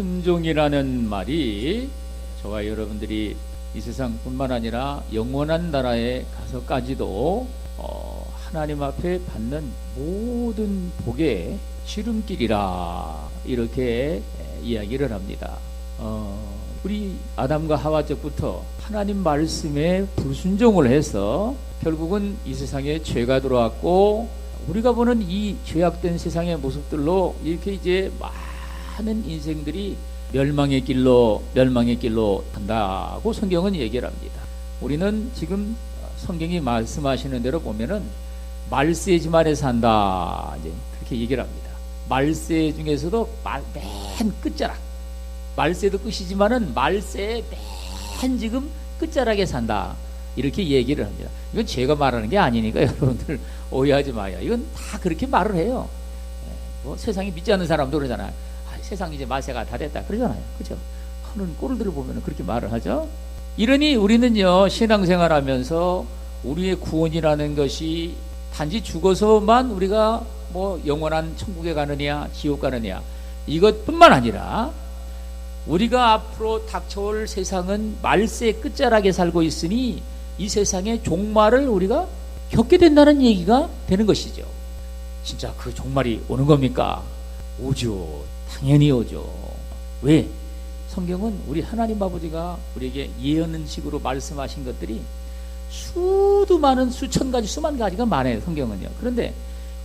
불순종이라는 말이 저와 여러분들이 이 세상뿐만 아니라 영원한 나라에 가서까지도 하나님 앞에 받는 모든 복의 지름길이라 이렇게 이야기를 합니다. 우리 아담과 하와 때부터 하나님 말씀에 불순종을 해서 결국은 이 세상에 죄가 들어왔고, 우리가 보는 이 죄악된 세상의 모습들로 이렇게 이제 많은 인생들이 멸망의 길로 간다고 성경은 얘기를 합니다. 우리는 지금 성경이 말씀하시는 대로 보면은 말세 지만에 산다, 이제 그렇게 얘기를 합니다. 말세 중에서도 맨 끝자락, 말세도 끝이지만은 말세의 맨 지금 끝자락에 산다, 이렇게 얘기를 합니다. 이건 제가 말하는 게 아니니까 여러분들 오해하지 마요. 이건 다 그렇게 말을 해요. 뭐 세상이 믿지 않는 사람도 그러잖아요. 세상 이제 말세가 다 됐다 그러잖아요. 그죠? 하는 꼴들을 보면 그렇게 말을 하죠. 이러니 우리는요, 신앙생활하면서 우리의 구원이라는 것이 단지 죽어서만 우리가 뭐 영원한 천국에 가느냐 지옥 가느냐 이것뿐만 아니라 우리가 앞으로 닥쳐올 세상은 말세의 끝자락에 살고 있으니 이 세상의 종말을 우리가 겪게 된다는 얘기가 되는 것이죠. 진짜 그 종말이 오는 겁니까? 오죠. 당연히 오죠. 왜? 성경은 우리 하나님 아버지가 우리에게 예언식으로 말씀하신 것들이 수도 많은 수천 가지 수만 가지가 많아요. 성경은요. 그런데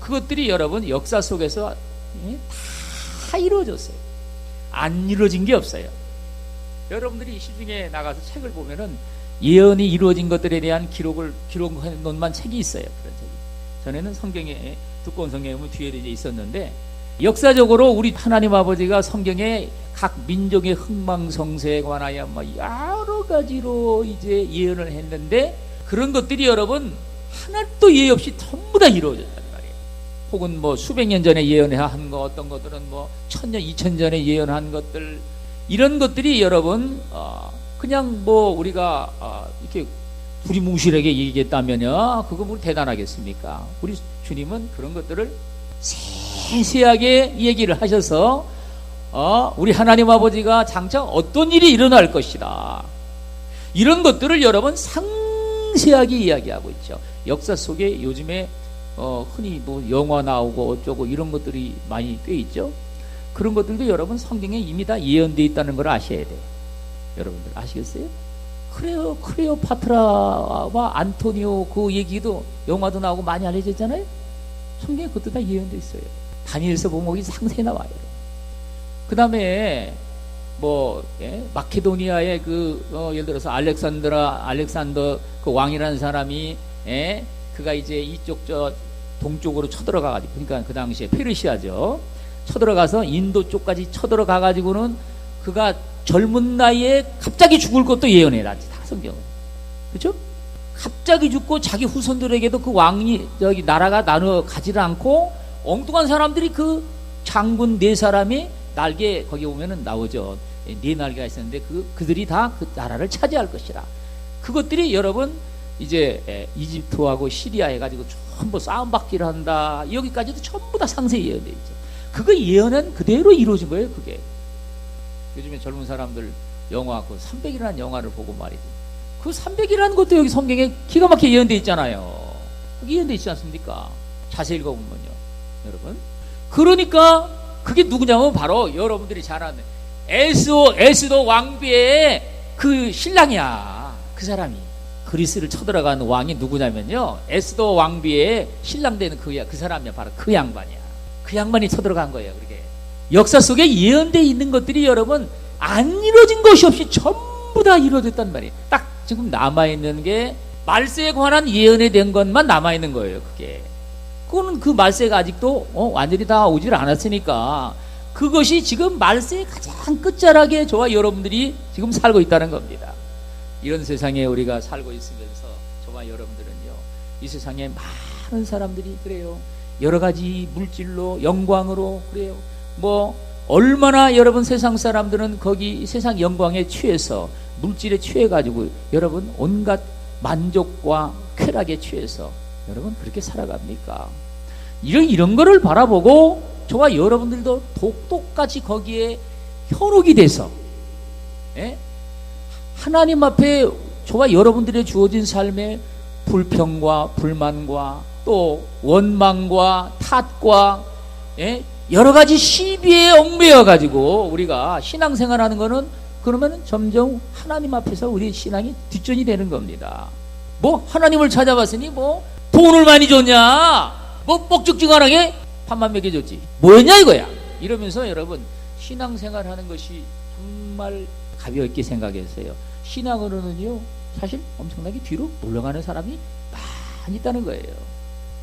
그것들이 여러분 역사 속에서 다 이루어졌어요. 안 이루어진 게 없어요. 여러분들이 시중에 나가서 책을 보면은 예언이 이루어진 것들에 대한 기록해 놓은 책이 있어요. 그런 책이. 전에는 성경에 두꺼운 성경에 보면 뒤에 이제 있었는데, 역사적으로 우리 하나님 아버지가 성경에 각 민족의 흥망성쇠에 관하여 여러 가지로 이제 예언을 했는데, 그런 것들이 여러분 하나도 예의 없이 전부 다 이루어졌단 말이에요. 혹은 뭐 수백 년 전에 예언한 거, 어떤 것들은 뭐 1000년, 2000전에 예언한 것들, 이런 것들이 여러분 그냥 뭐 우리가 이렇게 두리뭉실하게 얘기했다면요, 그거 뭐 대단하겠습니까? 우리 주님은 그런 것들을 세세하게 얘기를 하셔서 우리 하나님 아버지가 장차 어떤 일이 일어날 것이다, 이런 것들을 여러분 상세하게 이야기하고 있죠. 역사 속에 요즘에 흔히 뭐 영화 나오고 어쩌고 이런 것들이 많이 꽤 있죠. 그런 것들도 여러분 성경에 이미 다 예언되어 있다는 걸 아셔야 돼요. 여러분들 아시겠어요? 클레오파트라와 안토니오 그 얘기도 영화도 나오고 많이 알려졌잖아요. 성경에 그것도 다 예언되어 있어요. 다니엘서 보면 거기 상세히 나와요. 그 다음에 뭐 마케도니아의 예를 들어서 알렉산더 그 왕이라는 사람이 그가 이제 이쪽 동쪽으로 쳐들어가가지고, 그러니까 그 당시에 페르시아죠, 쳐들어가서 인도 쪽까지 쳐들어가 가지고는 그가 젊은 나이에 갑자기 죽을 것도 예언해놨지, 다 성경은. 그렇죠? 갑자기 죽고 자기 후손들에게도 그 왕이 나라가 나눠 가지를 않고 엉뚱한 사람들이 그 장군 4사람이 날개, 거기 보면은 나오죠. 4날개가 있었는데 그들이 다 그 나라를 차지할 것이라. 그것들이 여러분 이제 이집트하고 시리아 해가지고 전부 싸움받기를 한다, 여기까지도 전부 다 상세히 예언되어 있죠. 그거 예언은 그대로 이루어진 거예요. 그게 요즘에 젊은 사람들 영화 그 300이라는 영화를 보고 말이지, 그 300이라는 것도 여기 성경에 기가 막히게 예언되어 있잖아요. 그게 예언되어 있지 않습니까? 자세히 읽어보면요, 여러분. 그러니까 그게 누구냐면 바로 여러분들이 잘 아는 에스도 왕비의 그 신랑이야. 그 사람이 그리스를 쳐들어간 왕이 누구냐면요, 에스도 왕비의 신랑 되는 그 사람이야. 바로 그 양반이야. 그 양반이 쳐들어간 거예요. 그렇게 역사 속에 예언되어 있는 것들이 여러분 안 이루어진 것이 없이 전부 다 이루어졌단 말이에요. 딱 지금 남아있는 게 말세에 관한 예언에 된 것만 남아있는 거예요. 그거는 그 말세가 아직도 완전히 다 오질 않았으니까 그것이 지금 말세의 가장 끝자락에 저와 여러분들이 지금 살고 있다는 겁니다. 이런 세상에 우리가 살고 있으면서 저와 여러분들은요, 이 세상에 많은 사람들이 그래요, 여러 가지 물질로 영광으로 그래요, 뭐 얼마나 여러분 세상 사람들은 거기 세상 영광에 취해서 물질에 취해가지고 여러분 온갖 만족과 쾌락에 취해서 여러분 그렇게 살아갑니까? 이런 거를 바라보고 저와 여러분들도 똑똑같이 거기에 현혹이 돼서, 예? 하나님 앞에 저와 여러분들의 주어진 삶에 불평과 불만과 또 원망과 탓과, 예? 여러 가지 시비에 얽매여 가지고 우리가 신앙생활하는 거는, 그러면 점점 하나님 앞에서 우리 신앙이 뒷전이 되는 겁니다. 뭐 하나님을 찾아봤으니 뭐 돈을 많이 줬냐, 뭐 뻑죽지근하게 밥만 먹여줬지, 뭐였냐 이거야, 이러면서 여러분 신앙생활하는 것이 정말 가볍게 생각했어요. 신앙으로는요 사실 엄청나게 뒤로 물러가는 사람이 많이 있다는 거예요.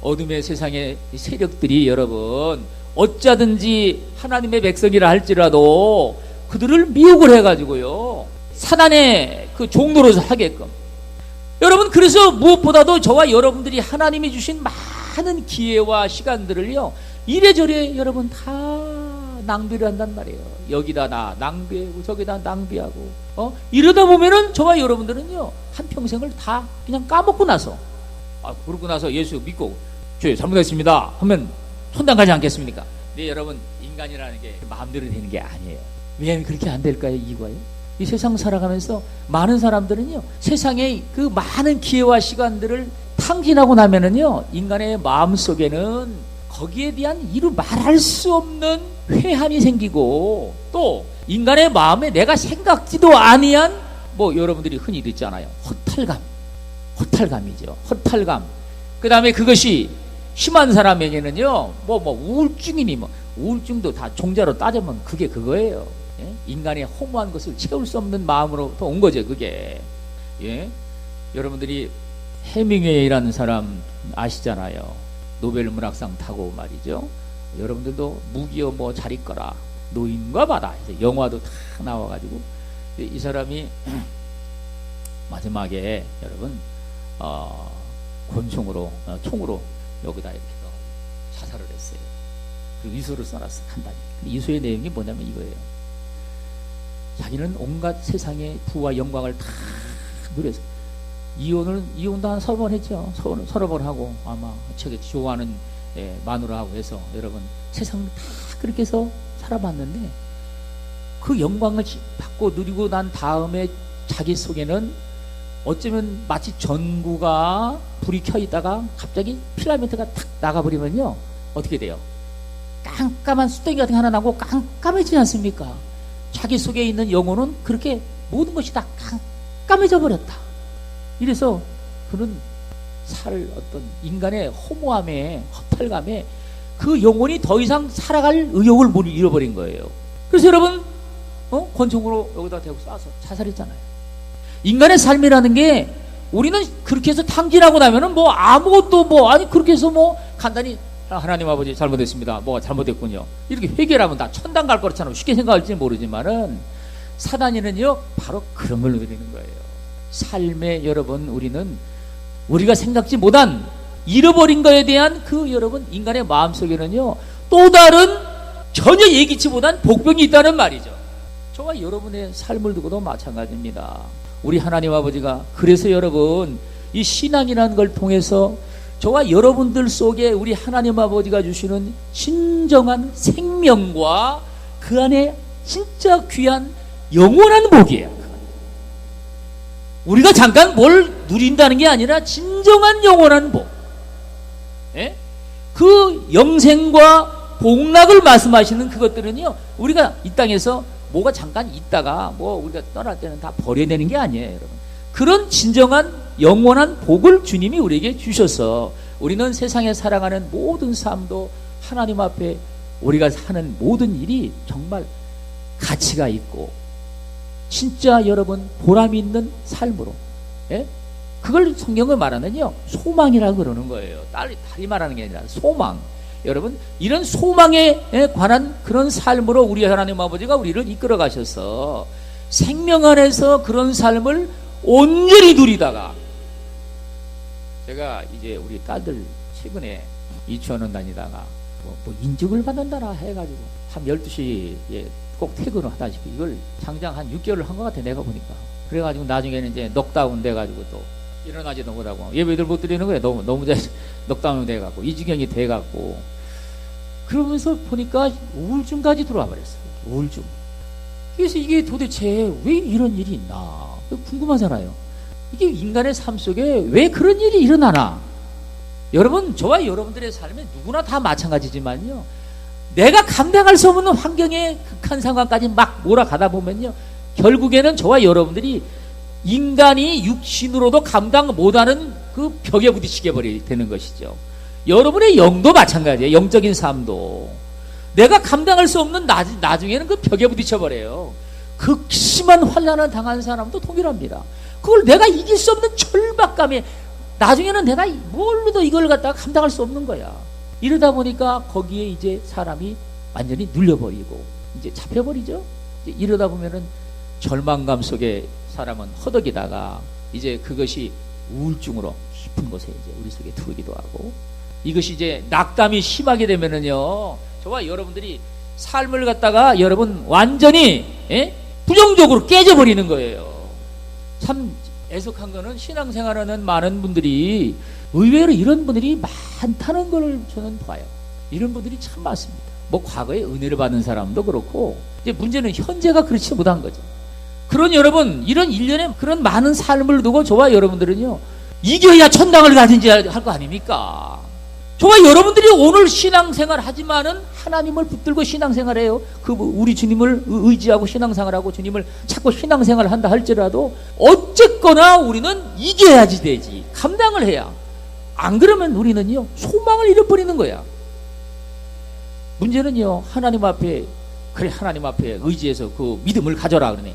어둠의 세상의 세력들이 여러분 어쩌든지 하나님의 백성이라 할지라도 그들을 미혹을 해가지고요 사단의 그 종로로 하게끔, 여러분 그래서 무엇보다도 저와 여러분들이 하나님이 주신 많은 기회와 시간들을요 이래저래 여러분 다 낭비를 한단 말이에요. 여기다 나 낭비하고 저기다 낭비하고, 이러다 보면은 저와 여러분들은요 한평생을 다 그냥 까먹고 나서, 그러고 나서 예수 믿고 주여 잘못했습니다 하면 손당 가지 않겠습니까? 네, 여러분 인간이라는 게 마음대로 되는 게 아니에요. 왜 그렇게 안 될까요? 이거예요. 이 세상 살아가면서 많은 사람들은요 세상의 그 많은 기회와 시간들을 탕진하고 나면은요 인간의 마음속에는 거기에 대한 이루 말할 수 없는 회한이 생기고, 또 인간의 마음에 내가 생각지도 아니한, 뭐 여러분들이 흔히 듣잖아요, 허탈감이죠. 허탈감. 그 다음에 그것이 심한 사람에게는요 뭐 우울증이니, 뭐 우울증도 다 종자로 따지면 그게 그거예요. 예? 인간의 허무한 것을 채울 수 없는 마음으로부터 온 거죠 그게. 예? 여러분들이 해밍웨이라는 사람 아시잖아요. 노벨 문학상 타고 말이죠. 여러분들도 무기여 뭐 잘 있거라, 노인과 바다 해서 영화도 다 나와가지고, 이 사람이 마지막에 여러분 권총으로 총으로 여기다 이렇게 자살을 했어요. 그리고 이소를 써놨어 간단히. 이소의 내용이 뭐냐면 이거예요. 자기는 온갖 세상의 부와 영광을 다 누려서 이혼도 한 3번 했죠. 서너 번 하고, 아마 저게 좋아하는 마누라하고 해서 여러분 세상 다 그렇게 해서 살아봤는데, 그 영광을 받고 누리고 난 다음에 자기 속에는 어쩌면 마치 전구가 불이 켜 있다가 갑자기 필라멘트가 탁 나가버리면요 어떻게 돼요? 깜깜한 숫덩이 같은 게 하나 나고 깜깜해지지 않습니까? 자기 속에 있는 영혼은 그렇게 모든 것이 다 깜깜해져 버렸다. 이래서 그는 어떤 인간의 허무함에, 허탈감에 그 영혼이 더 이상 살아갈 의욕을 못 잃어버린 거예요. 그래서 여러분 권총으로 여기다 대고 쏴서 자살했잖아요. 인간의 삶이라는 게, 우리는 그렇게 해서 탕진하고 나면은 뭐 아무것도 그렇게 해서 뭐 간단히 하나님 아버지 잘못했습니다, 뭐가 잘못됐군요, 이렇게 회개하면 다 천당 갈 거처럼 쉽게 생각할지 모르지만은, 사단이는요 바로 그런 걸 노리는 거예요. 삶에 여러분 우리가 생각지 못한 잃어버린 거에 대한 그 여러분 인간의 마음속에는요 또 다른 전혀 예기치 못한 복병이 있다는 말이죠. 저와 여러분의 삶을 두고도 마찬가지입니다. 우리 하나님 아버지가 그래서 여러분 이 신앙이라는 걸 통해서 저와 여러분들 속에 우리 하나님 아버지가 주시는 진정한 생명과 그 안에 진짜 귀한 영원한 복이에요. 우리가 잠깐 뭘 누린다는 게 아니라 진정한 영원한 복, 예? 그 영생과 복락을 말씀하시는 그것들은요 우리가 이 땅에서 뭐가 잠깐 있다가 뭐 우리가 떠날 때는 다 버려야 되는 게 아니에요 여러분. 그런 진정한 영원한 복을 주님이 우리에게 주셔서 우리는 세상에 살아가는 모든 삶도 하나님 앞에 우리가 하는 모든 일이 정말 가치가 있고 진짜 여러분 보람 있는 삶으로, 예? 그걸 성경을 말하면요 소망이라고 그러는 거예요. 달이 말하는 게 아니라 소망. 여러분 이런 소망에 관한 그런 삶으로 우리 하나님 아버지가 우리를 이끌어 가셔서 생명 안에서 그런 삶을 온전히 누리다가, 제가 이제 우리 딸들 최근에 유치원원 다니다가 뭐 인증을 받는다라 해가지고 한 12시에 꼭 퇴근을 하다시피 이걸 장장 한 6개월을 한 것 같아 내가 보니까. 그래가지고 나중에는 이제 넉다운 돼가지고 또 일어나지도 못하고 예배들 못 드리는 거예요. 너무 넉다운 돼갖고 이 지경이 돼갖고 그러면서 보니까 우울증까지 들어와 버렸어요. 우울증. 그래서 이게 도대체 왜 이런 일이 있나 궁금하잖아요. 이게 인간의 삶 속에 왜 그런 일이 일어나나. 여러분, 저와 여러분들의 삶에 누구나 다 마찬가지지만요, 내가 감당할 수 없는 환경에 극한 상황까지 막 몰아가다 보면요, 결국에는 저와 여러분들이 인간이 육신으로도 감당 못하는 그 벽에 부딪히게 되는 것이죠. 여러분의 영도 마찬가지예요. 영적인 삶도 내가 감당할 수 없는 나중에는 그 벽에 부딪혀버려요. 극심한 환난을 당한 사람도 동일합니다. 그걸 내가 이길 수 없는 절박감에 나중에는 내가 뭘로도 이걸 갖다가 감당할 수 없는 거야. 이러다 보니까 거기에 이제 사람이 완전히 눌려버리고 이제 잡혀버리죠. 이제 이러다 보면은 절망감 속에 사람은 허덕이다가 이제 그것이 우울증으로 깊은 곳에 이제 우리 속에 들어오기도 하고, 이것이 이제 낙담이 심하게 되면은요, 저와 여러분들이 삶을 갖다가 여러분 완전히 부정적으로 깨져버리는 거예요. 참 애석한 거는 신앙생활하는 많은 분들이 의외로 이런 분들이 많다는 걸 저는 봐요. 이런 분들이 참 많습니다. 뭐 과거에 은혜를 받은 사람도 그렇고, 이제 문제는 현재가 그렇지 못한 거죠. 그런 여러분, 이런 일련의 그런 많은 삶을 두고 저와 여러분들은요, 이겨야 천당을 가든지 할 거 아닙니까? 저와 여러분들이 오늘 신앙생활 하지만은 하나님을 붙들고 신앙생활해요. 우리 주님을 의지하고 신앙생활하고 주님을 찾고 신앙생활을 한다 할지라도 어쨌거나 우리는 이겨야지 되지. 감당을 해야. 안 그러면 우리는요, 소망을 잃어버리는 거야. 문제는요, 하나님 앞에, 그래, 하나님 앞에 의지해서 그 믿음을 가져라 그러네.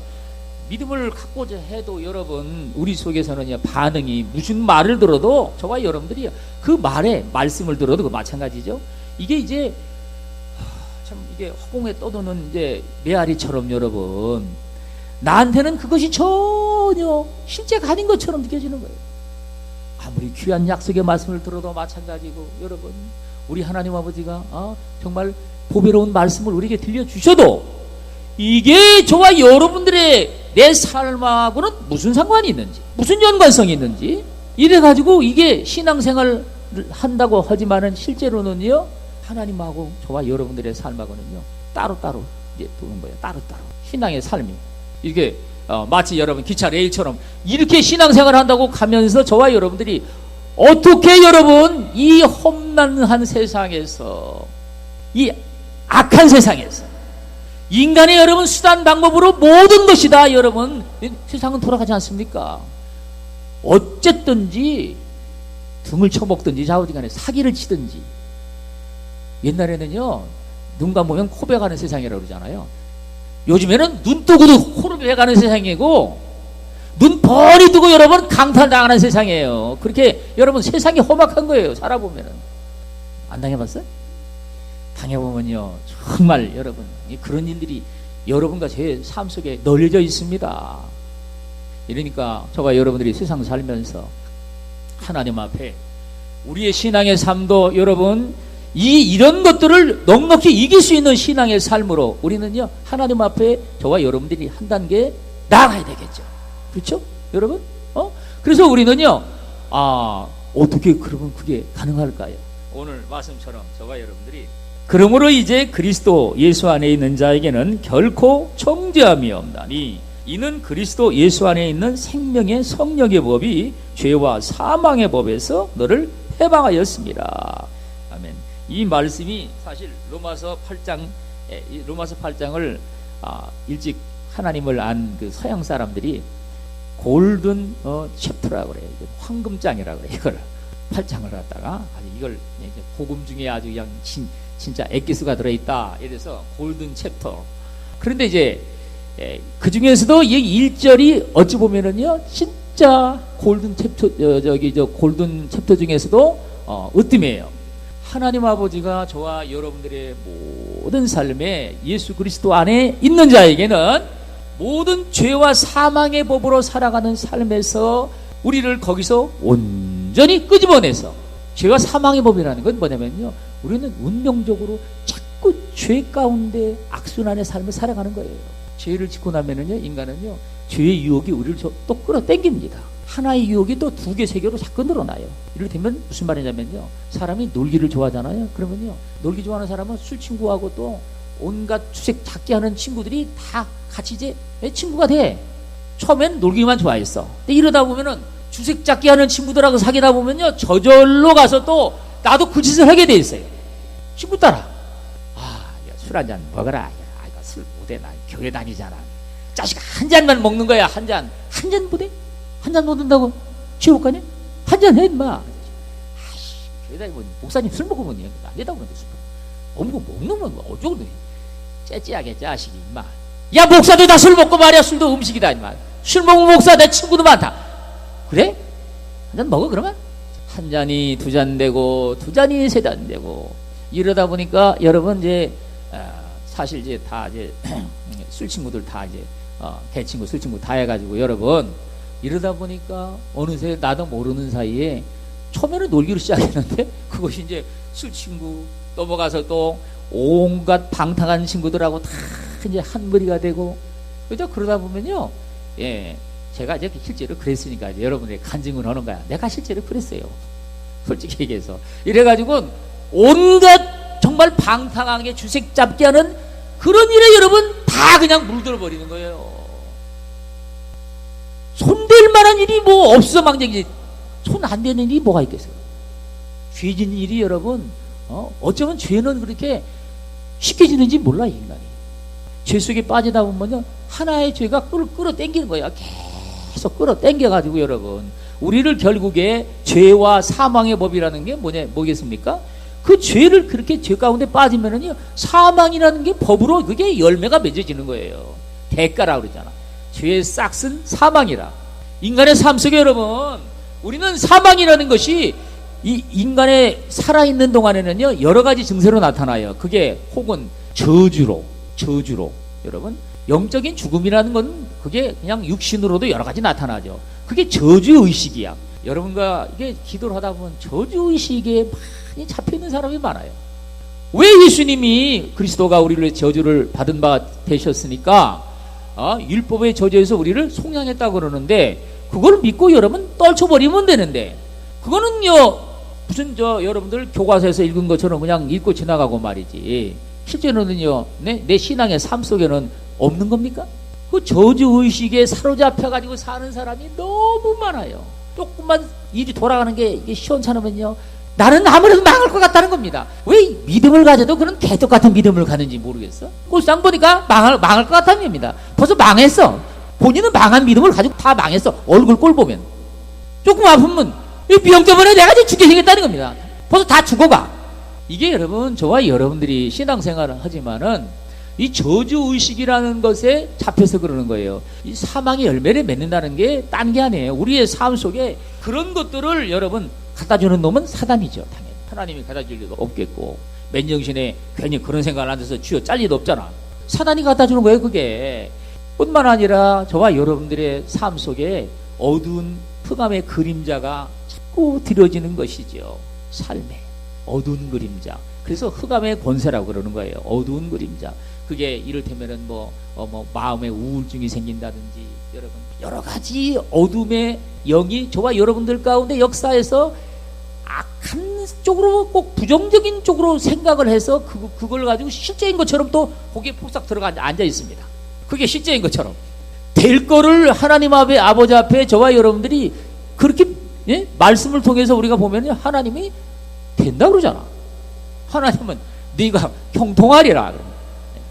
믿음을 갖고자 해도 여러분, 우리 속에서는요, 반응이, 무슨 말을 들어도 저와 여러분들이 그 말에, 말씀을 들어도 그 마찬가지죠. 이게 이제 참 이게 허공에 떠도는 이제 메아리처럼 여러분, 나한테는 그것이 전혀 실제가 아닌 것처럼 느껴지는 거예요. 아무리 귀한 약속의 말씀을 들어도 마찬가지고, 여러분, 우리 하나님 아버지가 정말 보배로운 말씀을 우리에게 들려주셔도 이게 저와 여러분들의 내 삶하고는 무슨 상관이 있는지, 무슨 연관성이 있는지, 이래가지고 이게 신앙생활을 한다고 하지만은 실제로는요, 하나님하고 저와 여러분들의 삶하고는요, 따로따로 이제 두는 거예요. 따로따로. 신앙의 삶이. 이게 마치 여러분 기차 레일처럼 이렇게 신앙생활을 한다고 가면서 저와 여러분들이 어떻게 여러분 이 험난한 세상에서, 이 악한 세상에서 인간의 여러분 수단 방법으로 모든 것이 다 여러분 세상은 돌아가지 않습니까? 어쨌든지 등을 쳐먹든지 좌우지간에 사기를 치든지, 옛날에는요 눈 감으면 코 베가는 세상이라고 그러잖아요. 요즘에는 눈 뜨고도 코를 베가는 세상이고, 눈 뻔히 뜨고 여러분 강탈당하는 세상이에요. 그렇게 여러분 세상이 험악한 거예요. 살아보면은. 안 당해봤어요? 당해보면요 정말 여러분 그런 일들이 여러분과 제 삶 속에 널려져 있습니다. 이러니까 저와 여러분들이 세상 살면서 하나님 앞에 우리의 신앙의 삶도 여러분 이런 것들을 넉넉히 이길 수 있는 신앙의 삶으로 우리는요 하나님 앞에 저와 여러분들이 한 단계 나아가야 되겠죠. 그렇죠? 여러분? 그래서 우리는요 어떻게 그러면 그게 가능할까요? 오늘 말씀처럼 저와 여러분들이 그러므로 이제 그리스도 예수 안에 있는 자에게는 결코 정죄함이 없나니 이는 그리스도 예수 안에 있는 생명의 성령의 법이 죄와 사망의 법에서 너를 해방하였습니다. 아멘. 이 말씀이 사실 로마서 8장을 일찍 하나님을 안 그 서양 사람들이 골든 챕터라고 그래요. 황금장이라고 그래요. 이걸 8장을 갖다가 아주 이걸 복음 중에 아주 그냥 진짜 엑기스가 들어있다. 이래서 골든 챕터. 그런데 이제 그 중에서도 이 1절이 어찌 보면은요 진짜 골든 챕터 골든 챕터 중에서도 으뜸이에요. 하나님 아버지가 저와 여러분들의 모든 삶에 예수 그리스도 안에 있는 자에게는 모든 죄와 사망의 법으로 살아가는 삶에서 우리를 거기서 온전히 끄집어내서, 죄와 사망의 법이라는 건 뭐냐면요 우리는 운명적으로 자꾸 죄 가운데 악순환의 삶을 살아가는 거예요. 죄를 짓고 나면은요 인간은요 죄의 유혹이 우리를 또 끌어당깁니다. 하나의 유혹이 또 2개, 3개로 자꾸 늘어나요. 이를테면 무슨 말이냐면요 사람이 놀기를 좋아하잖아요. 그러면요 놀기 좋아하는 사람은 술 친구하고 또 온갖 주색 작게 하는 친구들이 다 같이 이제 친구가 돼. 처음엔 놀기만 좋아했어. 근데 이러다 보면은 주색 작게 하는 친구들하고 사귀다 보면요, 저절로 가서 또 나도 그 짓을 하게 돼 있어요. 친구 따라. 술 한 잔 먹어라. 야, 이거 술 못해. 나 교회 다니잖아. 자식아, 한 잔만 먹는 거야. 한 잔. 한 잔 못해? 한 잔 못 든다고 지옥 가냐? 한 잔 해, 임마. 교회 다니고 목사님 술 먹으면 안 된다고 그러는데 술 먹는 건 어쩌고 째째하게 자식이, 임마. 야, 목사도 다 술 먹고 말이야. 술도 음식이다, 임마. 술 먹으면 목사, 내 친구도 많다. 그래? 한 잔 먹어, 그러면? 한 잔이 두 잔 되고, 두 잔이 세 잔 되고, 이러다 보니까 여러분 이제 사실 이제 다 이제 술 친구들 다 이제 개친구, 술 친구 다 해가지고 여러분 이러다 보니까 어느새 나도 모르는 사이에 처음에는 놀기로 시작했는데 그것이 이제 술 친구 넘어가서 또 온갖 방탕한 친구들하고 다 이제 한 머리가 되고 그러다 보면요, 예, 제가 이제 실제로 그랬으니까 이제 여러분들이 간증을 하는 거야. 내가 실제로 그랬어요. 솔직히 얘기해서 이래가지고 온갖 정말 방탕하게 주색 잡게 하는 그런 일에 여러분 다 그냥 물들어 버리는 거예요. 손댈 만한 일이 뭐 없어. 망정이지. 손 안 대는 일이 뭐가 있겠어요. 죄 짓는 일이 여러분 어쩌면 죄는 그렇게 쉽게 짓는지 몰라. 인간이 죄 속에 빠지다 보면요, 하나의 죄가 끌어당기는 거야. 계속 끌어당겨가지고 여러분 우리를 결국에 죄와 사망의 법이라는 게 뭐겠습니까? 그 죄를 그렇게 죄 가운데 빠지면은요, 사망이라는 게 법으로 그게 열매가 맺어지는 거예요. 대가라 그러잖아. 죄의 싹은 사망이라. 인간의 삶 속에 여러분, 우리는 사망이라는 것이 이 인간의 살아있는 동안에는요, 여러 가지 증세로 나타나요. 그게 혹은 저주로 여러분, 영적인 죽음이라는 건 그게 그냥 육신으로도 여러 가지 나타나죠. 그게 저주의식이야. 여러분과 이게 기도를 하다 보면 저주의식에 많이 잡혀있는 사람이 많아요. 왜 예수님이 그리스도가 우리를 위해 저주를 받은 바 되셨으니까 율법의 저주에서 우리를 속량했다고 그러는데 그걸 믿고 여러분 떨쳐버리면 되는데 그거는요 무슨 여러분들 교과서에서 읽은 것처럼 그냥 읽고 지나가고 말이지 실제로는요 내 신앙의 삶 속에는 없는 겁니까? 그 저주의식에 사로잡혀가지고 사는 사람이 너무 많아요. 조금만 일이 돌아가는 게 이게 시원찮으면요 나는 아무래도 망할 것 같다는 겁니다. 왜 믿음을 가져도 그런 개떡 같은 믿음을 가는지 모르겠어. 꼴상 보니까 망할 것 같다는 겁니다. 벌써 망했어. 본인은 망한 믿음을 가지고 다 망했어. 얼굴 꼴 보면 조금 아프면 이 병 때문에 내가 지금 죽게 생겼다는 겁니다. 벌써 다 죽어가. 이게 여러분 저와 여러분들이 신앙생활을 하지만은 이 저주의식이라는 것에 잡혀서 그러는 거예요. 이 사망의 열매를 맺는다는 게 딴 게 아니에요. 우리의 삶 속에 그런 것들을 여러분 갖다주는 놈은 사단이죠. 당연히 하나님이 갖다줄 리도 없겠고 맨정신에 괜히 그런 생각을 안 해서 쥐어 짤 리도 없잖아. 사단이 갖다주는 거예요. 그게 뿐만 아니라 저와 여러분들의 삶 속에 어두운 흑암의 그림자가 자꾸 들여지는 것이죠. 삶에 어두운 그림자. 그래서 흑암의 권세라고 그러는 거예요. 어두운 그림자. 그게 이를테면은 마음에 우울증이 생긴다든지 여러분 여러 가지 어둠의 영이 저와 여러분들 가운데 역사에서 악한 쪽으로 꼭 부정적인 쪽으로 생각을 해서 그걸 가지고 실제인 것처럼 또 거기에 폭삭 들어가 앉아 있습니다. 그게 실제인 것처럼 될 거를 하나님 앞에 아버지 앞에 저와 여러분들이 그렇게 말씀을 통해서 우리가 보면 하나님이 된다 그러잖아. 하나님은 네가 형통하리라.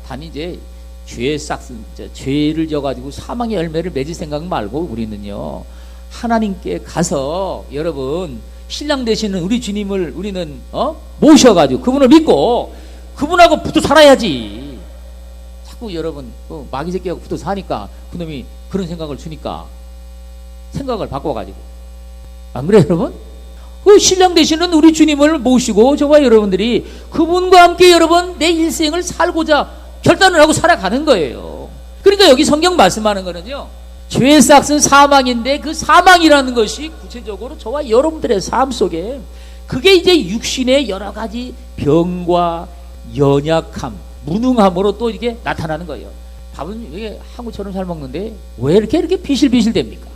단 이제 죄의 싹슨 죄를 져가지고 사망의 열매를 맺을 생각 말고 우리는요 하나님께 가서 여러분 신랑 되시는 우리 주님을 우리는 모셔가지고 그분을 믿고 그분하고 붙어 살아야지. 자꾸 여러분 마귀 새끼하고 붙어 사니까 그놈이 그런 생각을 주니까 생각을 바꿔가지고 안 그래요 여러분? 그 신랑 되시는 우리 주님을 모시고 저와 여러분들이 그분과 함께 여러분 내 일생을 살고자 결단을 하고 살아가는 거예요. 그러니까 여기 성경 말씀하는 거는요 죄의 싹은 사망인데 그 사망이라는 것이 구체적으로 저와 여러분들의 삶 속에 그게 이제 육신의 여러 가지 병과 연약함, 무능함으로 또 이게 나타나는 거예요. 밥은 왜 한국처럼 잘 먹는데 왜 이렇게 비실비실 됩니까?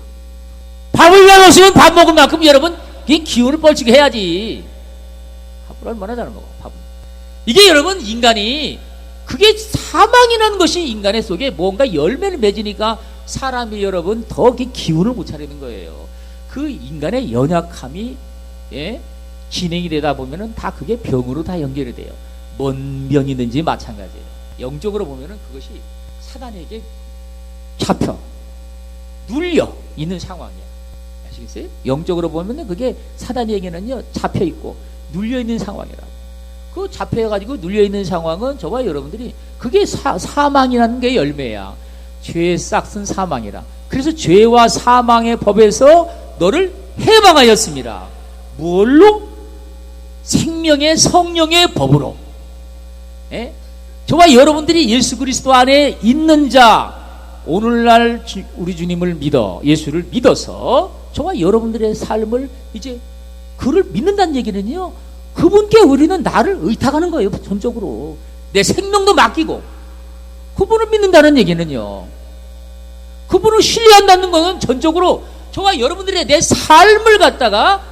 밥을 잘 먹으면 밥 먹은 만큼 여러분 기운을 뻘치게 해야지. 밥을 얼마나 잘 먹어 밥은. 이게 여러분 인간이 그게 사망이라는 것이 인간의 속에 뭔가 열매를 맺으니까 사람이 여러분 더 기운을 못 차리는 거예요. 그 인간의 연약함이 진행이 되다 보면은 다 그게 병으로 다 연결이 돼요. 뭔 병이든지 마찬가지예요. 영적으로 보면은 그것이 사단에게 잡혀 눌려 있는 상황이야. 아시겠어요? 영적으로 보면은 그게 사단에게는요 잡혀 있고 눌려 있는 상황이라고. 그 잡혀가지고 눌려 있는 상황은 저와 여러분들이 그게 사망이라는 게 열매야. 죄의 싹은 사망이라. 그래서 죄와 사망의 법에서 너를 해방하였습니다. 뭘로? 생명의 성령의 법으로. 저와 여러분들이 예수 그리스도 안에 있는 자, 오늘날 우리 주님을 믿어, 예수를 믿어서 저와 여러분들의 삶을 이제 그를 믿는다는 얘기는요, 그분께 우리는 나를 의탁하는 거예요. 전적으로 내 생명도 맡기고 그분을 믿는다는 얘기는요, 그분을 신뢰한다는 것은 전적으로 저와 여러분들의 내 삶을 갖다가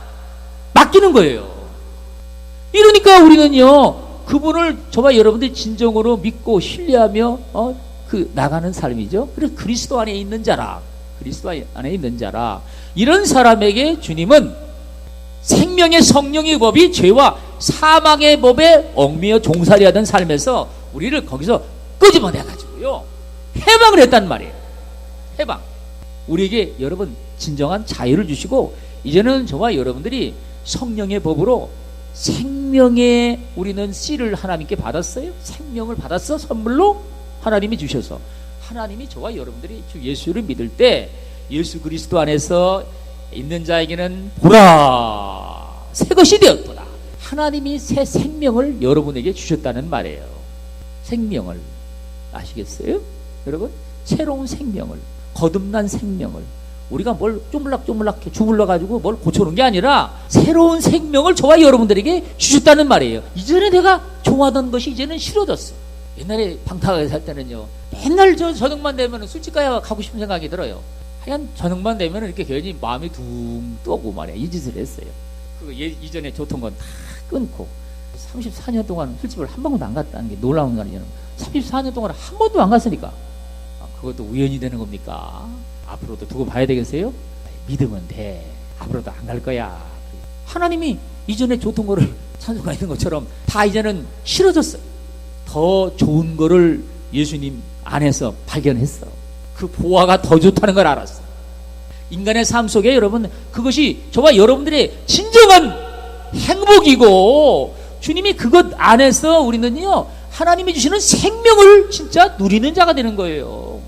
맡기는 거예요. 이러니까 우리는요 그분을 저와 여러분들이 진정으로 믿고 신뢰하며 나가는 삶이죠. 그래서 그리스도 안에 있는 자라, 그리스도 안에 있는 자라, 이런 사람에게 주님은 생명의 성령의 법이 죄와 사망의 법에 얽매여 종살이 하던 삶에서 우리를 거기서 끄집어내 가지고요 해방을 했단 말이에요. 해방. 우리에게 여러분 진정한 자유를 주시고 이제는 저와 여러분들이 성령의 법으로 생명의 우리는 씨를 하나님께 받았어요. 생명을 받았어. 선물로 하나님이 주셔서 하나님이 저와 여러분들이 주 예수를 믿을 때 예수 그리스도 안에서 있는 자에게는 보라 새 것이 되었도다. 하나님이 새 생명을 여러분에게 주셨다는 말이에요. 생명을 아시겠어요? 여러분 새로운 생명을, 거듭난 생명을, 우리가 뭘 쪼물락쪼물락 주물러가지고 뭘 고쳐놓은 게 아니라 새로운 생명을 저와 여러분들에게 주셨다는 말이에요. 이전에 내가 좋아하던 것이 이제는 싫어졌어. 옛날에 방탕하게 살 때는요 맨날 저녁만 되면 술집가에 가고 싶은 생각이 들어요. 하여간 저녁만 되면 이렇게 괜히 마음이 둥 떠고 말이야. 이 짓을 했어요. 그 이전에 좋던 건 다 끊고 34년 동안 술집을 한 번도 안 갔다는 게 놀라운 거 아니에요. 34년 동안 한 번도 안 갔으니까 그것도 우연이 되는 겁니까? 앞으로도 두고 봐야 되겠어요? 믿으면 돼. 앞으로도 안 갈 거야. 하나님이 이전에 좋던 거를 찬송하는 것처럼 다 이제는 싫어졌어요. 더 좋은 거를 예수님 안에서 발견했어. 그 보화가 더 좋다는 걸 알았어. 인간의 삶 속에 여러분 그것이 저와 여러분들의 진정한 행복이고 주님이 그것 안에서 우리는요 하나님이 주시는 생명을 진짜 누리는 자가 되는 거예요.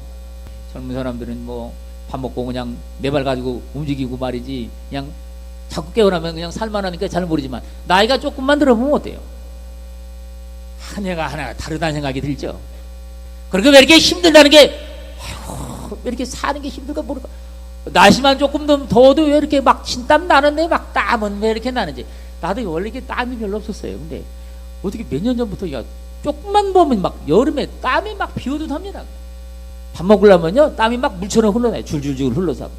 젊은 사람들은 뭐 밥 먹고 그냥 내 발 가지고 움직이고 말이지 그냥 자꾸 깨어나면 그냥 살만하니까 잘 모르지만 나이가 조금만 들어보면 어때요? 한 해가 하나 다르다는 생각이 들죠. 그렇게 왜 이렇게 힘들다는 게 왜 이렇게 사는 게 힘들까 모르까. 날씨만 조금 더 더워도 왜 이렇게 막 진땀 나는데 막 땀은 왜 이렇게 나는지. 나도 원래 이게 땀이 별로 없었어요. 근데 어떻게 몇 년 전부터 조금만 보면 막 여름에 땀이 막 비오듯 합니다. 밥 먹으려면요 땀이 막 물처럼 흘러나요. 줄줄줄 흘러서.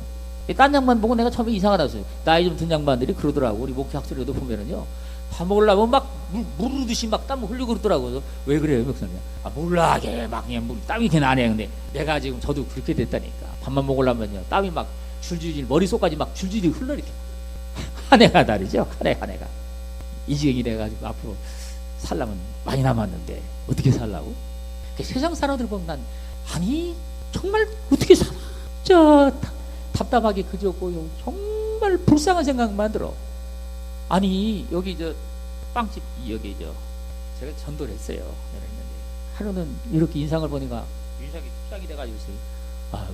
딴 양반 보고 내가 처음에 이상하다 했어요. 나이 좀 든 양반들이 그러더라고. 우리 목회 학설에도 보면은요 밥 먹으려면 막 물 흐르듯이 막 땀 흘리고 그러더라고요. 왜 그래요 목사님? 몰라 이게 막 그냥 땀이 이렇게 나네. 근데 내가 지금 저도 그렇게 됐다니까. 밥만 먹으려면요 땀이 막 줄줄줄 머릿속까지 막 줄줄이 흘러 이렇게. 한 해가 다르죠. 한 해가 이 지경이 돼가지고 앞으로 살려면 많이 남았는데 어떻게 살라고? 세상 사람들 보면 난 아니 정말 어떻게 살아? 답답하게 그저고요. 정말 불쌍한 생각만 들어. 아니 여기 빵집 여기 제가 전도를 했어요. 하루는 이렇게 인상을 보니까 인상이 시작이 돼가지고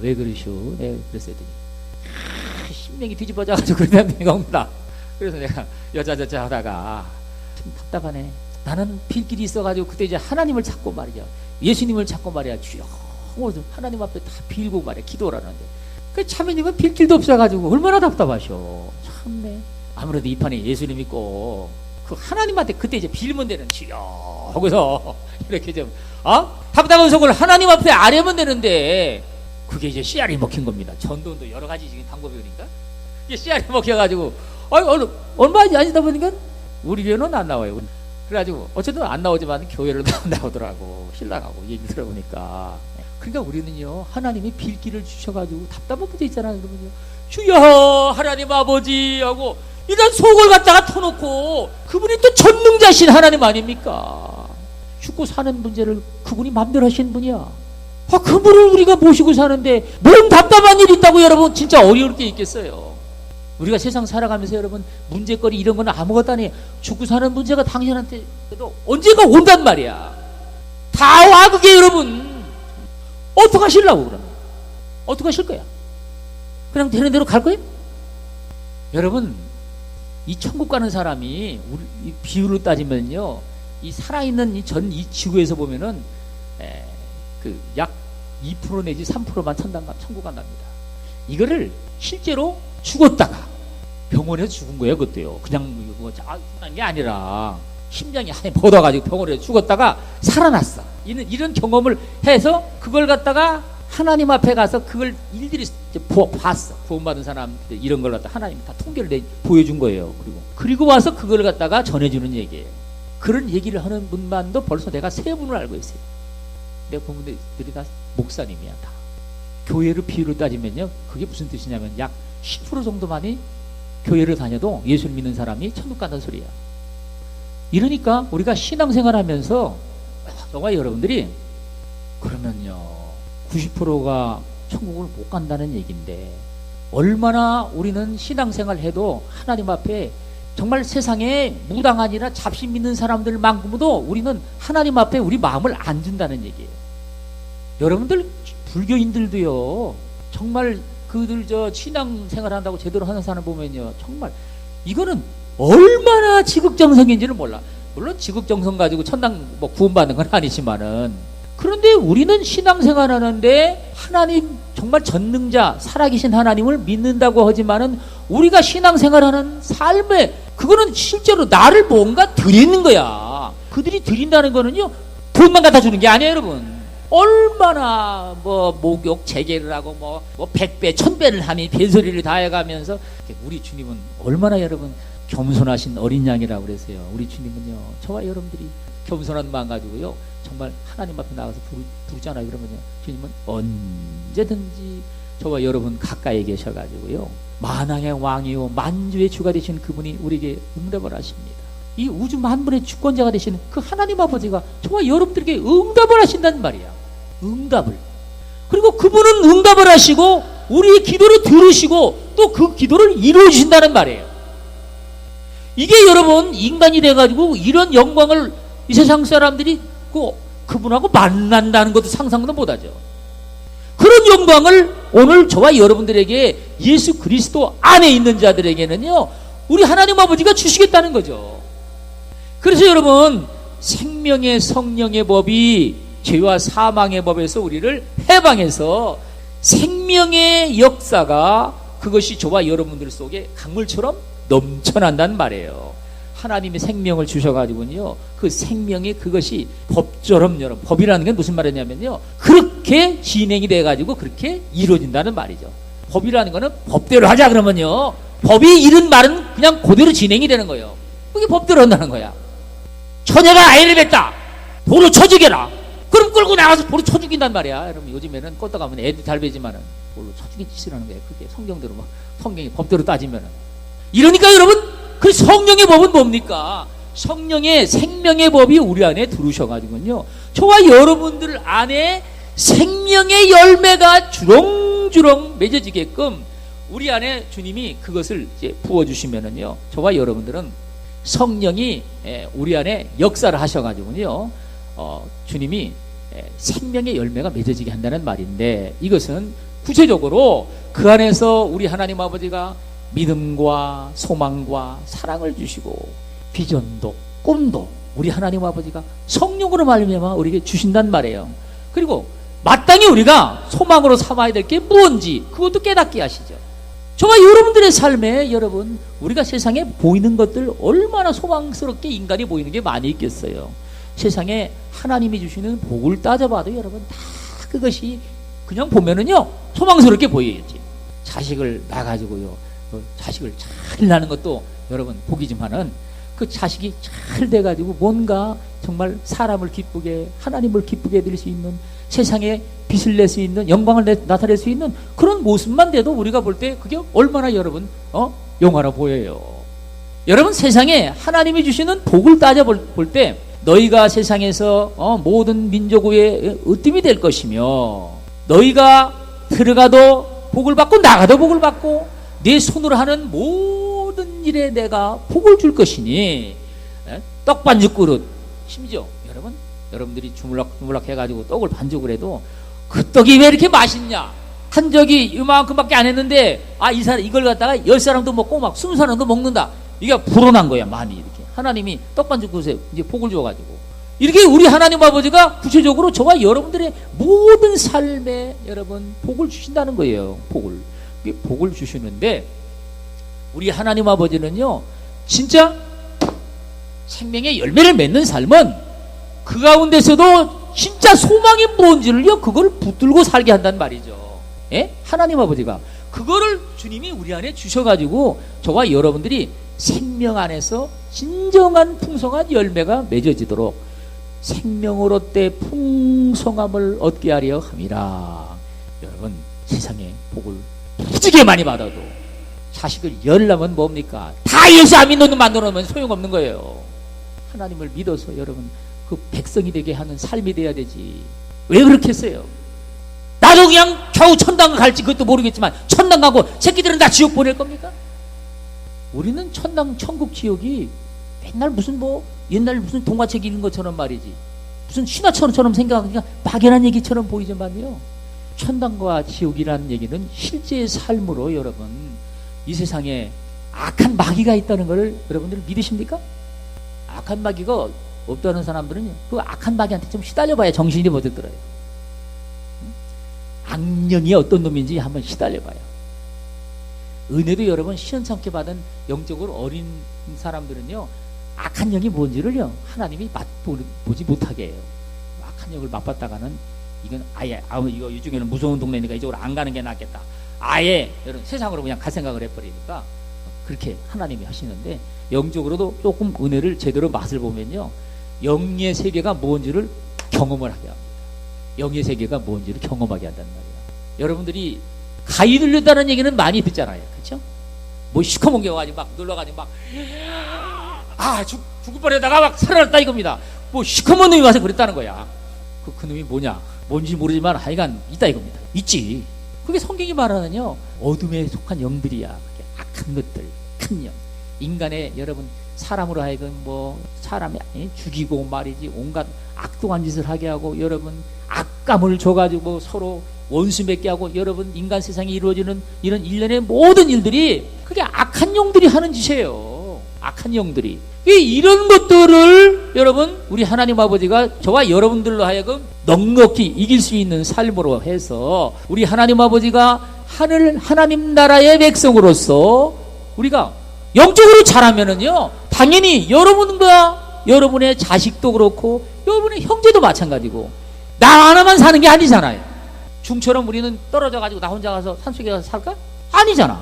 왜 그러시오? 내가 그랬어야 되니 신명이 뒤집어져가지고 그러는 데가 옵니다. 그래서 내가 여자저자 하다가 좀 답답하네. 나는 필길이 있어가지고 그때 이제 하나님을 찾고 말이죠. 예수님을 찾고 말이야. 주여 하나님 앞에 다 빌고 말이야. 기도를 하는데 그 참여님은 빌길도 없어가지고 얼마나 답답하셔. 참네. 아무래도 이 판에 예수님 믿고 그 하나님한테 그때 이제 빌면 되는 주여 하고서 이렇게 좀 답답한 속을 하나님 앞에 아뢰면 되는데 그게 이제 씨알이 먹힌 겁니다. 전도도 여러 가지 지금 방법이 오니까 이게 씨알이 먹혀가지고 얼마 아니다 보니까 우리 교회는 안 나와요. 그래가지고 어쨌든 안 나오지만 교회를 나오더라고. 신랑하고 얘기 들어보니까. 그러니까 우리는요, 하나님이 빌기를 주셔가지고 답답한 문제 있잖아요. 그러면요, 주여 하나님 아버지 하고 일단 속을 갖다가 터놓고, 그분이 또 전능자신 하나님 아닙니까? 죽고 사는 문제를 그분이 마음대로 하신 분이야. 그분을 우리가 모시고 사는데 뭔 답답한 일이 있다고 여러분 진짜 어려울 게 있겠어요. 우리가 세상 살아가면서 여러분 문제거리 이런 거는 아무것도 아니에요. 죽고 사는 문제가 당신한테도 언젠가 온단 말이야. 다 와. 그게 여러분 어떻게 하시려고 그러면 어떻게 하실 거야? 그냥 되는 대로 갈 거예요? 여러분, 이 천국 가는 사람이 우리 이 비율로 따지면요, 이 살아있는 이 지구에서 보면은 그 약 2% 내지 3%만 천국 간답니다. 이거를 실제로 죽었다가 병원에서 죽은 거예요. 그것도요. 그냥 죽은 게 아니라 심장이 하얀 뻗어가지고 병원에서 죽었다가 살아났어. 이런 경험을 해서 그걸 갖다가 하나님 앞에 가서 그걸 일들이 봤어. 구원받은 사람들 이런 걸 갖다 하나님이 다 통계를 보여준 거예요. 그리고 와서 그걸 갖다가 전해주는 얘기예요. 그런 얘기를 하는 분만도 벌써 내가 3분을 알고 있어요. 내 부모들이 다 목사님이야. 다 교회를 비율로 따지면요, 그게 무슨 뜻이냐면 약 10% 정도만이 교회를 다녀도 예수를 믿는 사람이 천국 간다는 소리야. 이러니까 우리가 신앙생활 하면서 정말 여러분들이 그러면요 90%가 천국을 못 간다는 얘기인데, 얼마나 우리는 신앙생활 해도 하나님 앞에 정말 세상에 무당아니라 잡신 믿는 사람들만큼도 우리는 하나님 앞에 우리 마음을 안 준다는 얘기예요. 여러분들 불교인들도요, 정말 그들 신앙생활 한다고 제대로 하는 사람 보면요, 정말 이거는 얼마나 지극정성인지를 몰라. 물론 지극정성 가지고 천당 구원받는 건 아니지만은, 그런데 우리는 신앙생활 하는데 하나님 정말 전능자 살아계신 하나님을 믿는다고 하지만은 우리가 신앙생활하는 삶에 그거는 실제로 나를 뭔가 드리는 거야. 그들이 드린다는 거는요, 돈만 갖다 주는 게 아니에요. 여러분, 얼마나 목욕 재개를 하고 100배 1000배를 하니 별소리를 다 해가면서, 우리 주님은 얼마나 여러분 겸손하신 어린 양이라고 그랬어요. 우리 주님은요, 저와 여러분들이 겸손한 마음 가지고요, 정말 하나님 앞에 나가서 부르잖아요. 그러면요, 주님은 언제든지 저와 여러분 가까이 계셔가지고요, 만왕의 왕이요 만주의 주가 되신 그분이 우리에게 응답을 하십니다. 이 우주 만물의 주권자가 되시는 그 하나님 아버지가 저와 여러분들에게 응답을 하신단 말이야. 응답을. 그리고 그분은 응답을 하시고 우리의 기도를 들으시고 또 그 기도를 이루어 주신다는 말이에요. 이게 여러분 인간이 돼가지고 이런 영광을 이 세상 사람들이 그분하고 만난다는 것도 상상도 못하죠. 그런 영광을 오늘 저와 여러분들에게 예수 그리스도 안에 있는 자들에게는요, 우리 하나님 아버지가 주시겠다는 거죠. 그래서 여러분, 생명의 성령의 법이 죄와 사망의 법에서 우리를 해방해서 생명의 역사가 그것이 저와 여러분들 속에 강물처럼 넘쳐난단 말이에요. 하나님이 생명을 주셔가지고요, 그 생명이 그것이 법처럼, 여러분, 법이라는 게 무슨 말이냐면요, 그렇게 진행이 돼가지고 그렇게 이루어진다는 말이죠. 법이라는 거는 법대로 하자 그러면요, 법이 이른 말은 그냥 그대로 진행이 되는 거예요. 그게 법대로 한다는 거야. 처녀가 아이를 뱉다, 도로 쳐 죽여라. 그럼 끌고 나가서 도로 쳐 죽인단 말이야. 여러분, 요즘에는 껐다 가면 애들 잘 배지만은 도로 쳐 죽인 짓이라는 거예요. 그게 성경대로 성경이 법대로 따지면은. 이러니까 여러분, 그 성령의 법은 뭡니까? 성령의 생명의 법이 우리 안에 들어오셔가지고요, 저와 여러분들 안에 생명의 열매가 주렁주렁 맺어지게끔 우리 안에 주님이 그것을 이제 부어주시면은요, 저와 여러분들은 성령이 우리 안에 역사를 하셔가지고요, 주님이 생명의 열매가 맺어지게 한다는 말인데, 이것은 구체적으로 그 안에서 우리 하나님 아버지가 믿음과 소망과 사랑을 주시고 비전도 꿈도 우리 하나님 아버지가 성령으로 말미암아 우리에게 주신단 말이에요. 그리고 마땅히 우리가 소망으로 삼아야 될 게 무엇인지 그것도 깨닫게 하시죠. 저와 여러분들의 삶에 여러분, 우리가 세상에 보이는 것들 얼마나 소망스럽게 인간이 보이는 게 많이 있겠어요. 세상에 하나님이 주시는 복을 따져봐도 여러분 다 그것이 그냥 보면은요 소망스럽게 보이겠지. 자식을 낳아가지고요, 자식을 잘 낳는 것도 여러분 복이지만은, 그 자식이 잘 돼가지고 뭔가 정말 사람을 기쁘게, 하나님을 기쁘게 해드릴 수 있는, 세상에 빛을 낼 수 있는, 영광을 나타낼 수 있는 그런 모습만 돼도 우리가 볼 때 그게 얼마나 여러분 영화로 보여요. 여러분, 세상에 하나님이 주시는 복을 따져볼 때 너희가 세상에서 모든 민족의 으뜸이 될 것이며, 너희가 들어가도 복을 받고 나가도 복을 받고 내 손으로 하는 모든 일에 내가 복을 줄 것이니, 떡반죽 그릇, 심지어 여러분들이 주물럭주물럭 해가지고 떡을 반죽을 해도 그 떡이 왜 이렇게 맛있냐, 한 적이 이만큼밖에 안 했는데 이 사람 이걸 갖다가 10사람도 먹고 막 20사람도 먹는다, 이게 불어난 거야. 많이 이렇게 하나님이 떡반죽 그릇에 이제 복을 줘가지고, 이렇게 우리 하나님 아버지가 구체적으로 저와 여러분들의 모든 삶에 여러분 복을 주신다는 거예요. 복을 주시는데, 우리 하나님 아버지는요 진짜 생명의 열매를 맺는 삶은 그 가운데서도 진짜 소망이 뭔지를요 그걸 붙들고 살게 한단 말이죠. 예? 하나님 아버지가 그거를 주님이 우리 안에 주셔가지고 저와 여러분들이 생명 안에서 진정한 풍성한 열매가 맺어지도록 생명을 얻되 풍성함을 얻게 하려 함이라. 여러분, 세상에 복을 무지개 많이 받아도 자식을 열라면 뭡니까? 다 예수 안 믿는 놈 만들어 놓으면 소용없는 거예요. 하나님을 믿어서 여러분 그 백성이 되게 하는 삶이 돼야 되지. 왜 그렇게 했어요? 나도 그냥 겨우 천당 갈지 그것도 모르겠지만 천당 가고 새끼들은 다 지옥 보낼 겁니까? 우리는 천당 천국 지옥이 맨날 무슨 옛날 무슨 동화책 읽은 것처럼 말이지, 무슨 신화처럼 생각하니까 막연한 얘기처럼 보이지만요, 천당과 지옥이라는 얘기는 실제의 삶으로 여러분 이 세상에 악한 마귀가 있다는 것을 여러분들 믿으십니까? 악한 마귀가 없다는 사람들은 그 악한 마귀한테 좀 시달려봐야 정신이 못 들어요. 악령이 어떤 놈인지 한번 시달려봐요. 은혜도 여러분 시원찮게 받은 영적으로 어린 사람들은요 악한 영이 뭔지를요 하나님이 맛보지 못하게 해요. 악한 영을 맛봤다가는 이건 아예 이거 이 중에는 무서운 동네니까 이쪽으로 안 가는 게 낫겠다, 아예 여러분 세상으로 그냥 갈 생각을 해버리니까 그렇게 하나님이 하시는데, 영적으로도 조금 은혜를 제대로 맛을 보면요 영의 세계가 뭔지를 경험을 하게 합니다. 영의 세계가 뭔지를 경험하게 한단 말이에요. 여러분들이 가위 눌렸다는 얘기는 많이 듣잖아요. 그렇죠? 뭐 시커먼 게 와가지고 막 눌러가지고 막 죽을 뻔하다가 막 살아났다 이겁니다. 뭐 시커먼 놈이 와서 그랬다는 거야. 그 놈이 뭐냐 뭔지 모르지만 하여간 있다 이겁니다. 있지. 그게 성경이 말하는요 어둠에 속한 영들이야. 그게 악한 것들, 큰 영. 인간의 여러분 사람으로 하여금 사람이 죽이고 말이지 온갖 악독한 짓을 하게 하고 여러분 악감을 줘가지고 서로 원수 맺게 하고 여러분 인간 세상에 이루어지는 이런 일련의 모든 일들이 그게 악한 영들이 하는 짓이에요. 악한 영들이. 이런 것들을 여러분 우리 하나님 아버지가 저와 여러분들로 하여금 넉넉히 이길 수 있는 삶으로 해서 우리 하나님 아버지가 하나님 나라의 백성으로서 우리가 영적으로 자라면은요 당연히 여러분과 여러분의 자식도 그렇고 여러분의 형제도 마찬가지고 나 하나만 사는 게 아니잖아요. 중처럼 우리는 떨어져 가지고 나 혼자 가서 산속에 가서 살까? 아니잖아.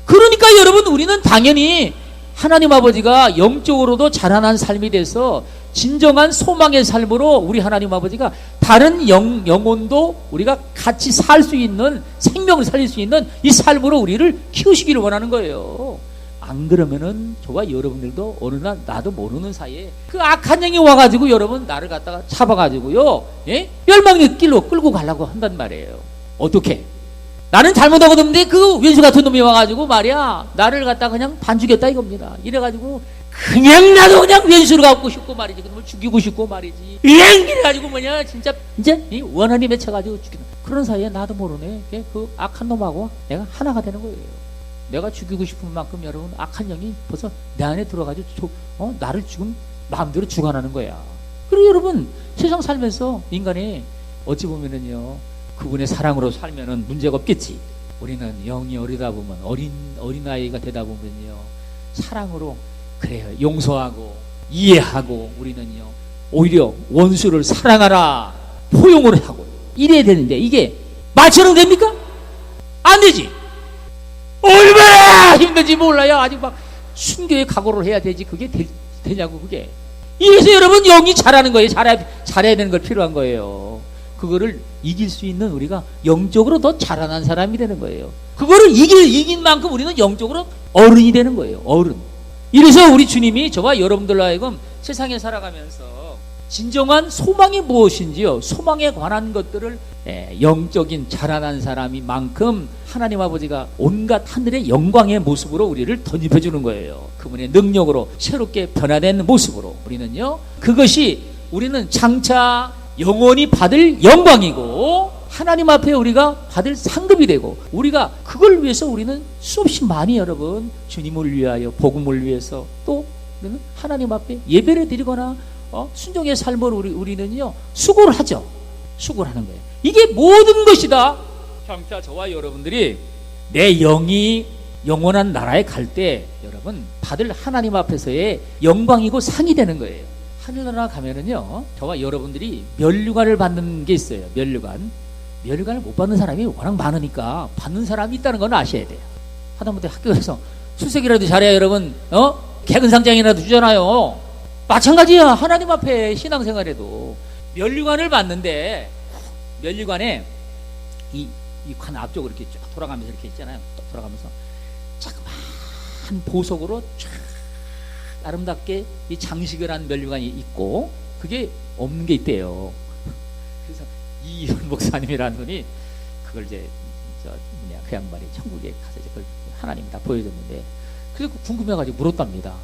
그러니까 여러분 우리는 당연히 하나님 아버지가 영적으로도 자라난 삶이 돼서 진정한 소망의 삶으로 우리 하나님 아버지가 다른 영혼도 우리가 같이 살 수 있는, 생명을 살릴 수 있는 이 삶으로 우리를 키우시기를 원하는 거예요. 안 그러면은 저와 여러분들도 어느 날 나도 모르는 사이에 그 악한 영이 와가지고 여러분 나를 갖다가 잡아가지고요 멸망의 길로 끌고 가려고 한단 말이에요. 어떻게? 나는 잘못하거든요. 그 왼수 같은 놈이 와가지고 말이야 나를 갖다 그냥 반죽였다 이겁니다. 이래가지고 그냥 나도 그냥 왼수를 갖고 싶고 말이지, 그놈을 죽이고 싶고 말이지, 이래가지고 진짜 이제 원한이 맺혀가지고 죽이는, 그런 사이에 나도 모르네 그 악한 놈하고 내가 하나가 되는 거예요. 내가 죽이고 싶은 만큼 여러분 악한 영이 벌써 내 안에 들어가지고 나를 지금 마음대로 주관하는 거야. 그리고 여러분 세상 살면서 인간이 어찌 보면은요 그분의 사랑으로 살면은 문제가 없겠지. 우리는 영이 어리다 보면 어린아이가 되다 보면요 사랑으로 그래요 용서하고 이해하고 우리는요 오히려 원수를 사랑하라 포용을 하고 이래야 되는데 이게 말처럼 됩니까? 안 되지. 얼마나 힘든지 몰라요. 아직 막 순교의 각오를 해야 되지 그게 되냐고 그게. 이래서 여러분 영이 잘하는 거예요. 잘해야 되는 걸 필요한 거예요. 그거를 이길 수 있는 우리가 영적으로 더 자라난 사람이 되는 거예요. 그거를 이긴 만큼 우리는 영적으로 어른이 되는 거예요. 어른. 이래서 우리 주님이 저와 여러분들로 하여금 세상에 살아가면서 진정한 소망이 무엇인지요, 소망에 관한 것들을 영적인 자라난 사람이 만큼 하나님 아버지가 온갖 하늘의 영광의 모습으로 우리를 덧입혀 주는 거예요. 그분의 능력으로 새롭게 변화된 모습으로 우리는요, 그것이 우리는 장차 영원히 받을 영광이고 하나님 앞에 우리가 받을 상급이 되고, 우리가 그걸 위해서 우리는 수없이 많이 여러분 주님을 위하여 복음을 위해서 또 우리는 하나님 앞에 예배를 드리거나 순종의 삶을 우리는요 수고를 하죠. 수고를 하는 거예요. 이게 모든 것이다. 장차 저와 여러분들이 내 영이 영원한 나라에 갈 때 여러분 받을 하나님 앞에서의 영광이고 상이 되는 거예요. 하늘나라 가면은요 저와 여러분들이 면류관을 받는 게 있어요. 면류관을 못 받는 사람이 워낙 많으니까 받는 사람이 있다는 건 아셔야 돼요. 하다못해 학교에서 출석이라도 잘해야 여러분 개근상장이라도 주잖아요. 마찬가지야. 하나님 앞에 신앙생활에도 면류관을 받는데, 면류관에 이 관 앞쪽으로 이렇게 쭉 돌아가면서 이렇게 있잖아요. 돌아가면서 자그마한 보석으로 쫙 아름답게 이 장식을 한 면류관이 있고, 그게 없는 게 있대요. 그래서 이현 목사님이라는 분이 그걸 이제 그 양반이 천국에 가서 이제 그걸 하나님이 다 보여줬는데, 그래서 궁금해가지고 물었답니다.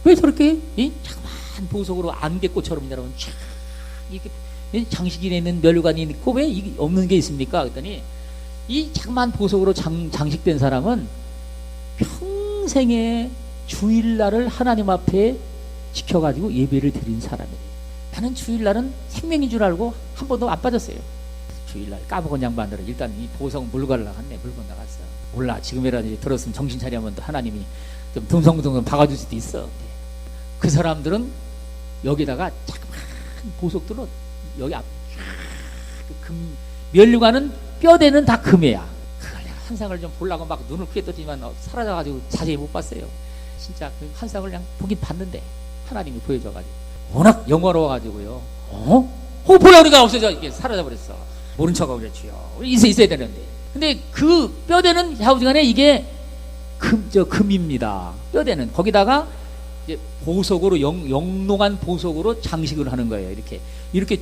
왜 저렇게 이 자그마한 보석으로 안개꽃처럼 여러분 쫙 이렇게 장식이 있는 면류관이 있고 왜 이게 없는 게 있습니까? 그랬더니 이 자그마한 보석으로 장식된 사람은 평생의 주일날을 하나님 앞에 지켜가지고 예배를 드린 사람이에요. 나는 주일날은 생명인 줄 알고 한 번도 안 빠졌어요. 주일날 까먹은 양반들은 일단 이 보석 물건 나갔네. 물건 나갔어. 몰라. 지금이라도 이제 들었으면 정신 차리면 또 하나님이 좀 듬성듬성 박아줄 수도 있어. 그 사람들은 여기다가 자그마한 보석들로 여기 앞 면류관은 뼈대는 다 금이야. 그걸 내가 한 쌍을 좀 보려고 막 눈을 크게 떴지만 사라져가지고 자세히 못 봤어요. 진짜 그 한 쌍을 그냥 보긴 봤는데 하나님이 보여줘가지고 워낙 영화로워가지고요. 보라우리가 없어져 이게 사라져버렸어. 모른 척하고 그랬지요. 있어야 되는데. 근데 그 뼈대는 좌우지간에 이게 금입니다. 뼈대는 거기다가 이제 보석으로 영롱한 보석으로 장식을 하는 거예요. 이렇게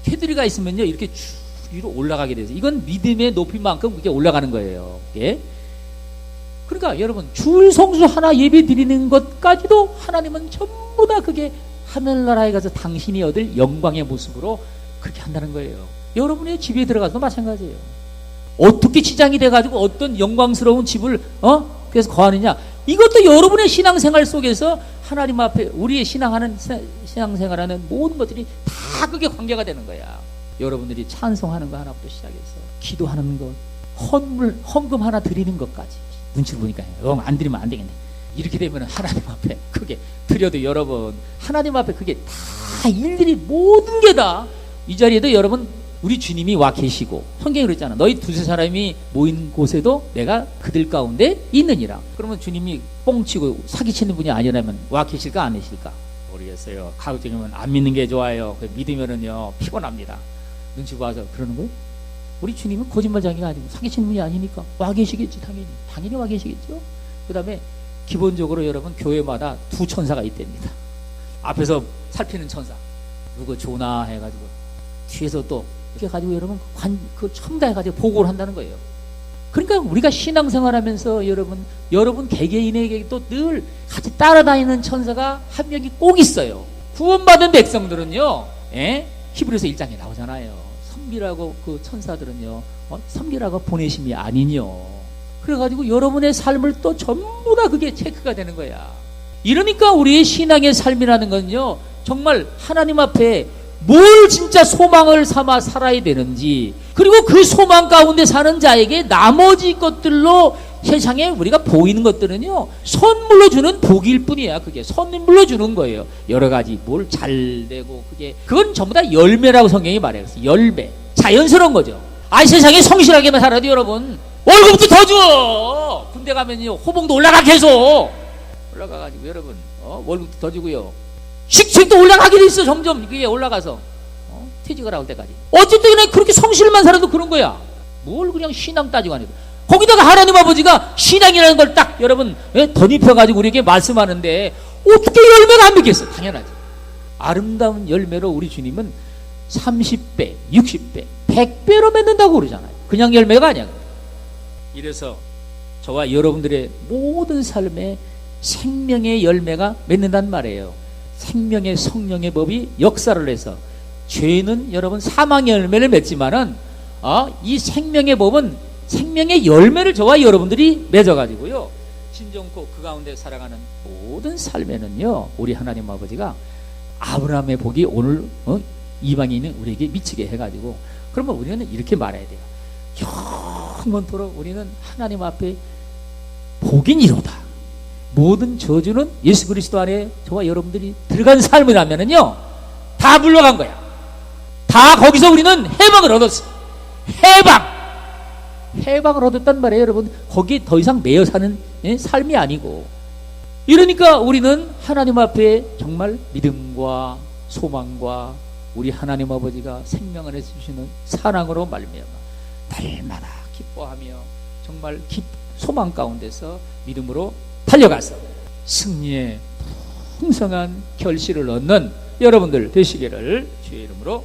테두리가 있으면요 이렇게 쭉 위로 올라가게 돼서 이건 믿음의 높이만큼 이렇게 올라가는 거예요. 예? 그러니까 여러분 주일 성수 하나 예배 드리는 것까지도 하나님은 전부 다 그게 하늘나라에 가서 당신이 얻을 영광의 모습으로 그렇게 한다는 거예요. 여러분의 집에 들어가서도 마찬가지예요. 어떻게 지장이 돼가지고 어떤 영광스러운 집을 그래서 거하느냐, 이것도 여러분의 신앙생활 속에서 하나님 앞에 우리의 신앙생활하는 모든 것들이 다 그게 관계가 되는 거야. 여러분들이 찬송하는 거 하나부터 시작해서 기도하는 것, 헌금 하나 드리는 것까지 눈치를 보니까 안 드리면 안 되겠네. 이렇게 되면 하나님 앞에 그게 드려도 여러분 하나님 앞에 그게 다 일일이 모든 게 다 이 자리에도 여러분 우리 주님이 와 계시고, 성경이 그랬잖아. 너희 두세 사람이 모인 곳에도 내가 그들 가운데 있느니라. 그러면 주님이 뻥치고 사기치는 분이 아니라면 와 계실까 안 계실까? 모르겠어요. 가급적이면 안 믿는 게 좋아요. 믿으면은요 피곤합니다. 눈치 봐서 그러는 거예요. 우리 주님은 거짓말장이가 아니고 사기치는 분이 아니니까 와 계시겠지. 당연히 와 계시겠죠. 그 다음에 기본적으로 여러분 교회마다 두 천사가 있답니다. 앞에서 살피는 천사, 누구 조나 해가지고 뒤에서 또 이렇게 가지고 여러분 그 첨다해가지고 보고를 한다는 거예요. 그러니까 우리가 신앙생활하면서 여러분 개개인에게도 늘 같이 따라다니는 천사가 한 명이 꼭 있어요. 구원받은 백성들은요, 히브리서 1장에 나오잖아요. 섬기라고 그 천사들은요, 섬기라고 보내심이 아니뇨. 그래가지고 여러분의 삶을 또 전부 다 그게 체크가 되는 거야. 이러니까 우리의 신앙의 삶이라는 건요, 정말 하나님 앞에 뭘 진짜 소망을 삼아 살아야 되는지, 그리고 그 소망 가운데 사는 자에게 나머지 것들로 세상에 우리가 보이는 것들은요 선물로 주는 복일 뿐이야. 그게 선물로 주는 거예요. 여러 가지 뭘 잘 되고 그건 전부 다 열매라고 성경이 말해요. 열매, 자연스러운 거죠. 세상에 성실하게만 살아도 여러분 월급도 더 줘. 군대 가면요 호봉도 올라가, 계속 올라가가지고 여러분 월급도 더 주고요. 직책도 올라가게 돼 있어. 점점 그게 올라가서 퇴직을 할 때까지. 어쨌든 그냥 그렇게 성실만 살아도 그런 거야. 뭘 그냥 신앙 따지고 안 해도. 거기다가 하나님 아버지가 신앙이라는 걸 딱 여러분 덧입혀가지고 우리에게 말씀하는데 어떻게 열매가 안 맺겠어? 당연하지. 아름다운 열매로 우리 주님은 30배, 60배, 100배로 맺는다고 그러잖아요. 그냥 열매가 아니야. 이래서 저와 여러분들의 모든 삶에 생명의 열매가 맺는단 말이에요. 생명의 성령의 법이 역사를 해서 죄는 여러분 사망의 열매를 맺지만은 이 생명의 법은 생명의 열매를 저와 여러분들이 맺어가지고요, 진정코 그 가운데 살아가는 모든 삶에는요, 우리 하나님 아버지가 아브라함의 복이 오늘 이방인은 우리에게 미치게 해가지고, 그러면 우리는 이렇게 말해야 돼요. 영원토록 우리는 하나님 앞에 복인이로다. 모든 저주는 예수 그리스도 안에 저와 여러분들이 들어간 삶이라면은요, 다 물러간 거야. 다 거기서 우리는 해방을 얻었어. 해방을 얻었단 말이에요, 여러분. 거기에 더 이상 매여 사는 삶이 아니고. 이러니까 우리는 하나님 앞에 정말 믿음과 소망과 우리 하나님 아버지가 생명을 해주시는 사랑으로 말미암아 날마다 기뻐하며 정말 소망 가운데서 믿음으로 달려가서 승리의 풍성한 결실을 얻는 여러분들 되시기를 주의 이름으로